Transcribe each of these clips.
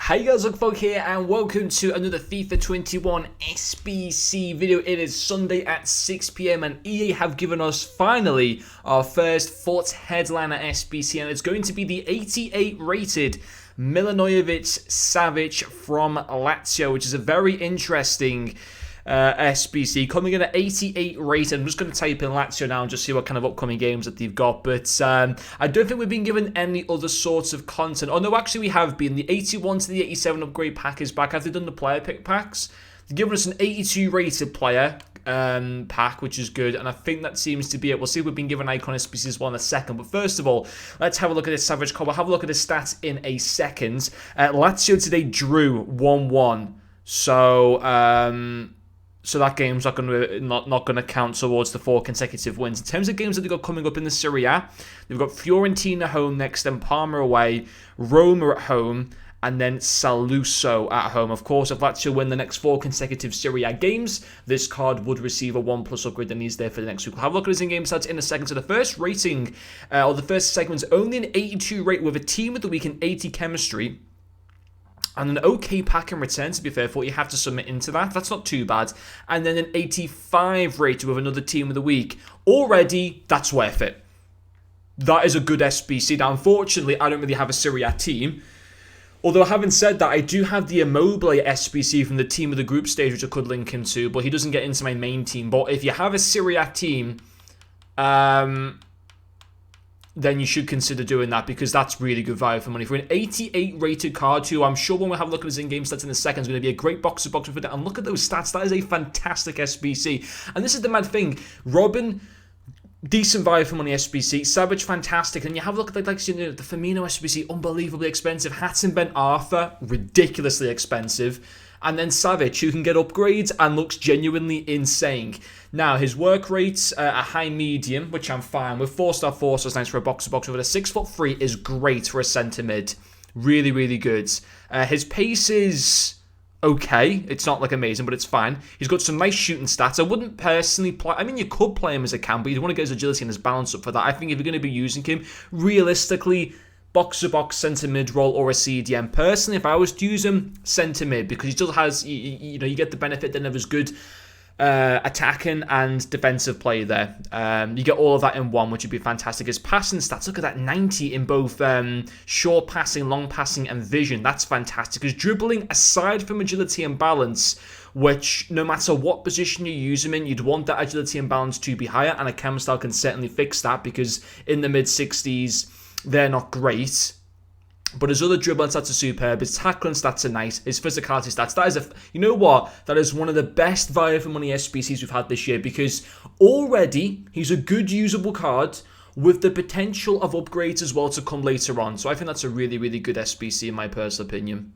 Hey guys, Lukefolk here and welcome to another FIFA 21 SBC video. It is Sunday at 6 PM and EA have given us finally our first FUT headliner SBC, and it's going to be the 88 rated Milinkovic-Savic from Lazio, which is a very interesting SBC coming in at 88 rated. I'm just going to type in Lazio now and just see what kind of upcoming games that they've got. But I don't think we've been given any other sorts of content. Oh no, actually we have been. The 81 to the 87 upgrade pack is back. Have they done the player pick packs? They've given us an 82 rated player pack, which is good, and I think that seems to be it. We'll see if we've been given icon SBCs as well in a second, but first of all, let's have a look at this Savage card. We'll have a look at his stats in a second. Lazio today drew 1-1, so that game's not going to count towards the 4 consecutive wins. In terms of games that they've got coming up in the Serie A, they've got Fiorentina home next, then Parma away, Roma at home, and then Saluzzo at home. Of course, if Lazio win the next 4 consecutive Serie A games, this card would receive a 1+ upgrade, and he's there for the next week. We'll have a look at his in-game stats in a second. So the first rating, or the first segment's only an 82 rate with a team of the week and 80 chemistry. And an okay pack in return, to be fair, for what you have to submit into that. That's not too bad. And then an 85 rated with another team of the week. Already, that's worth it. That is a good SBC. Now, unfortunately, I don't really have a Serie A team. Although, having said that, I do have the Immobile SBC from the team of the group stage, which I could link him to. But he doesn't get into my main team. But if you have a Serie A team, then you should consider doing that, because that's really good value for money. For an 88 rated card too, I'm sure when we have a look at his in-game stats in a second, it's going to be a great box-to-box with it. And look at those stats. That is a fantastic SBC. And this is the mad thing. Robin, decent value for money SBC. Savage, fantastic. And you have a look at the Firmino SBC, unbelievably expensive. Hatton Ben Arthur, ridiculously expensive. And then Savic, who can get upgrades and looks genuinely insane. Now, his work rate's a high medium, which I'm fine with. 4-star, 4-star is nice for a box-to-box. With a 6'3" is great for a centre mid. Really, really good. His pace is okay. It's not like amazing, but it's fine. He's got some nice shooting stats. I wouldn't personally play. I mean, you could play him as a cam, but you'd want to get his agility and his balance up for that. I think if you're going to be using him, realistically, box-to-box centre mid role or a CDM. Personally, if I was to use him, centre mid, because he still has, you get the benefit then of his good attacking and defensive play there. You get all of that in one, which would be fantastic. His passing stats, look at that, 90 in both short passing, long passing, and vision. That's fantastic. His dribbling, aside from agility and balance, which no matter what position you use him in, you'd want that agility and balance to be higher, and a cam style can certainly fix that, because in the mid-60s, they're not great. But his other dribbling stats are superb. His tackling stats are nice. His physicality stats. That is you know what? That is one of the best value for money SBCs we've had this year, because already he's a good usable card with the potential of upgrades as well to come later on. So I think that's a really, really good SBC in my personal opinion.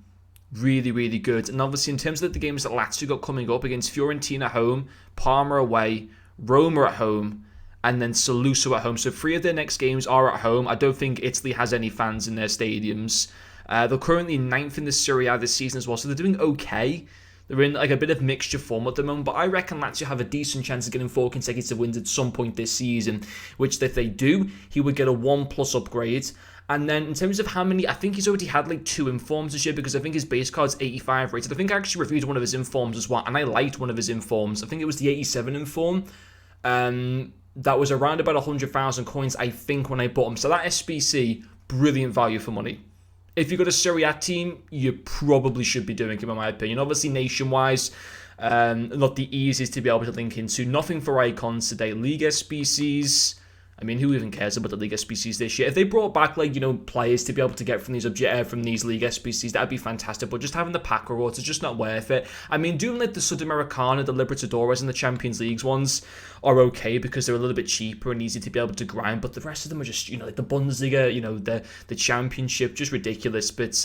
Really, really good. And obviously in terms of the games that Lazio got coming up, against Fiorentina home, Parma away, Roma at home, and then Saluzzo at home. So 3 of their next games are at home. I don't think Italy has any fans in their stadiums. They're currently 9th in the Serie A this season as well, so they're doing okay. They're in like a bit of mixture form at the moment, but I reckon Lazio have a decent chance of getting 4 consecutive wins at some point this season, which if they do, he would get a 1+ upgrade. And then in terms of how many, I think he's already had like 2 informs this year, because I think his base card's 85 rated. I think I actually reviewed one of his informs as well, and I liked one of his informs. I think it was the 87 inform. That was around about 100,000 coins, I think, when I bought him. So that SBC, brilliant value for money. If you've got a Serie A team, you probably should be doing him, in my opinion. Obviously, nation-wise, not the easiest to be able to link into. Nothing for icons today. League SBCs, I mean, who even cares about the League SBCs this year? If they brought back, players to be able to get from these League SBCs, that'd be fantastic. But just having the pack rewards is just not worth it. I mean, doing like the Sudamericana, the Libertadores, and the Champions Leagues ones are okay, because they're a little bit cheaper and easy to be able to grind. But the rest of them are just, like the Bundesliga, the Championship, just ridiculous. But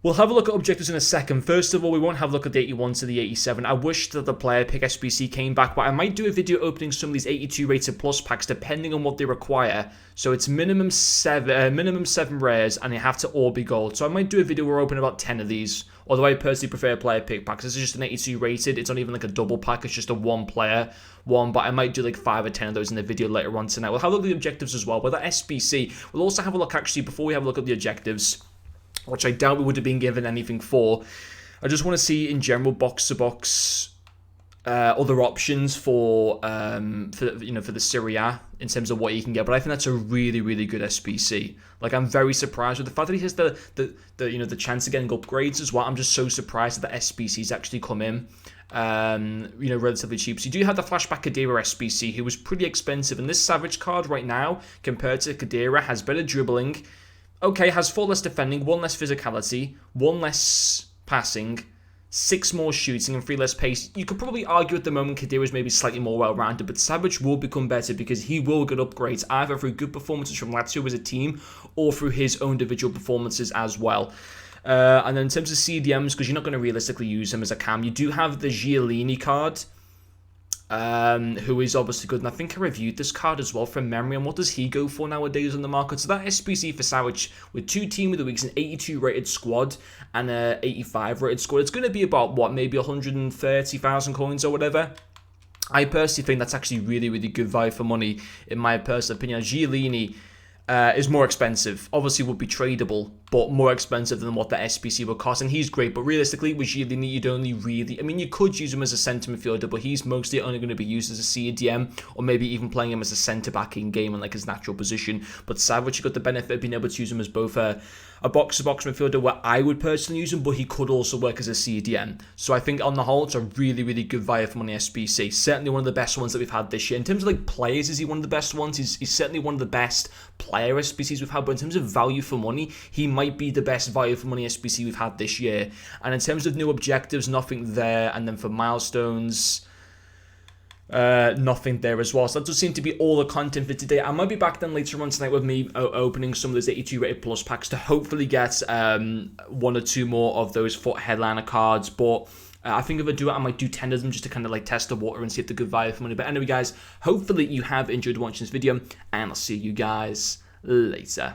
we'll have a look at objectives in a second. First of all, we won't have a look at the 81 to the 87. I wish that the player pick SBC came back, but I might do a video opening some of these 82 rated plus packs depending on what they require. So it's minimum 7 rares, and they have to all be gold. So I might do a video where I open about 10 of these. Although I personally prefer player pick packs. This is just an 82 rated. It's not even like a double pack. It's just a 1 player one. But I might do like 5 or 10 of those in the video later on tonight. We'll have a look at the objectives as well. With that SBC, we'll also have a look, actually, before we have a look at the objectives, which I doubt we would have been given anything for. I just want to see in general box-to-box other options for the Serie A in terms of what you can get, but I think that's a really, really good SBC. Like, I'm very surprised with the fact that he has the chance of getting upgrades as well. I'm just so surprised that the SBCs actually come in relatively cheap. So you do have the Flashback Khedira SBC, who was pretty expensive, and this Savic card right now compared to Khedira has better dribbling. Okay, has 4 less defending, 1 less physicality, 1 less passing, 6 more shooting, and 3 less pace. You could probably argue at the moment Khedira is maybe slightly more well-rounded, but Savic will become better because he will get upgrades either through good performances from Lazio as a team or through his own individual performances as well. And then in terms of CDMs, because you're not going to realistically use him as a cam, you do have the Giolini card, who is obviously good, and I think I reviewed this card as well from memory. And what does he go for nowadays on the market? So that SBC for Savic with 2 Team of the Weeks, an 82 rated squad and a 85 rated squad, it's going to be about what, maybe 130,000 coins or whatever. I personally think that's actually really, really good value for money in my personal opinion. Giolini is more expensive, obviously would be tradable, but more expensive than what the SBC would cost, and he's great. But realistically, with Giolini, you'd only really, I mean, you could use him as a centre midfielder, but he's mostly only going to be used as a CDM, or maybe even playing him as a centre back in game in like his natural position. But Savic, you got the benefit of being able to use him as both a box-to-box midfielder, where I would personally use him, but he could also work as a CDM. So I think on the whole, it's a really, really good value for money SBC. Certainly one of the best ones that we've had this year. In terms of like players, is he one of the best ones? He's certainly one of the best player SBCs we've had, but in terms of value for money, he might be the best value for money SBC we've had this year. And in terms of new objectives, nothing there. And then for milestones, nothing there as well. So that does seem to be all the content for today. I might be back then later on tonight with me opening some of those 82 rated plus packs to hopefully get 1 or 2 more of those foot headliner cards. But I think if I do it, I might do 10 of them just to kind of like test the water and see if they're good value for money. But anyway, guys, hopefully you have enjoyed watching this video, and I'll see you guys later.